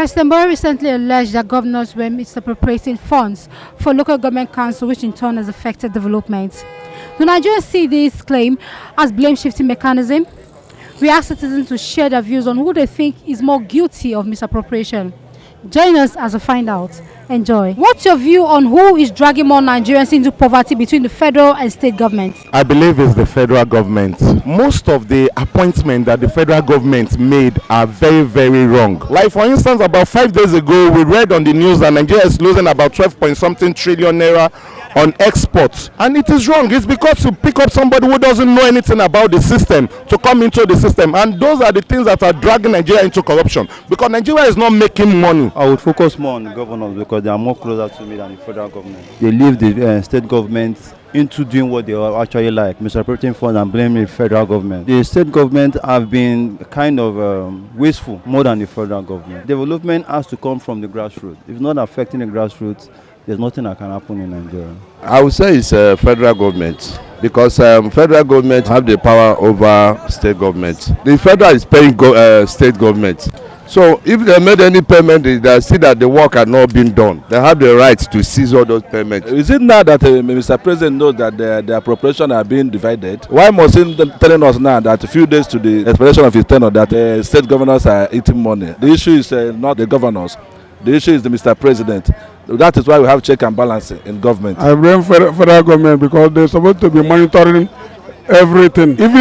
President Boy recently alleged that governors were misappropriating funds for local government council, which in turn has affected development. Do Nigerians see this claim as blame-shifting mechanism? We ask citizens to share their views on who they think is more guilty of misappropriation. Join us as we find out. Enjoy. What's your view on who is dragging more Nigerians into poverty between the federal and state governments? I believe it's the federal government. Most of the appointments that the federal government made are very, very wrong. Like for instance, about 5 days ago, we read on the news that Nigeria is losing about 12 point something trillion naira on exports, and it is wrong. It's because you pick up somebody who doesn't know anything about the system to come into the system, and those are the things that are dragging Nigeria into corruption, because Nigeria is not making money. I would focus more on the governors because they are more closer to me than the federal government. They leave the state government into doing what they actually like, misappropriating funds and blaming the federal government. The state government have been kind of wasteful more than the federal government. Development has to come from the grassroots. If not affecting the grassroots, there's nothing that can happen in Nigeria. I would say it's federal government, because federal government have the power over state government. The federal is paying state government. So if they made any payment, they see that the work had not been done. They have the right to seize all those payments. Is it now that Mr. President knows that the appropriation are being divided? Why must he telling us now that a few days to the expiration of his tenure that state governors are eating money? The issue is not the governors. The issue is the Mr. President. That is why we have check and balance in government. I blame federal government because they're supposed to be monitoring everything. Even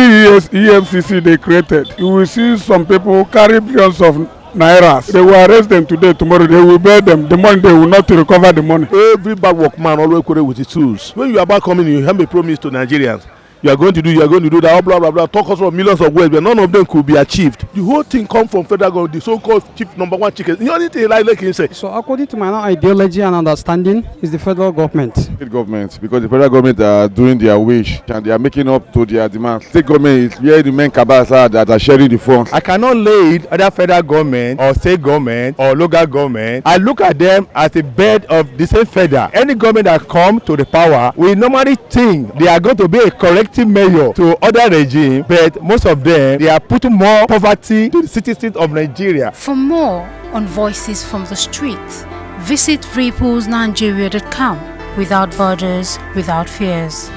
EFCC they created, you will see some people carry billions of nairas. They will arrest them today, tomorrow they will bear them the money. They will not recover the money. Every bad workman always correct with his tools. When you are back coming, you have a promise to Nigerians. You are going to do that, blah, blah, blah, talk us for millions of ways, but none of them could be achieved. The whole thing comes from federal government, the so-called chief number one chicken. The only thing like he say. So according to my ideology and understanding, is the federal government. State government, because the federal government are doing their wish and they are making up to their demands. State government is where the main cabals are that are sharing the funds. I cannot lay either federal government or state government or local government. I look at them as a bed of the same feather. Any government that come to the power, we normally think they are going to be a corrective measure to other regime, but most of them, they are putting more poverty to the citizens of Nigeria. For more on Voices from the Streets, visit ripples.nigeria.com. Without borders, without fears.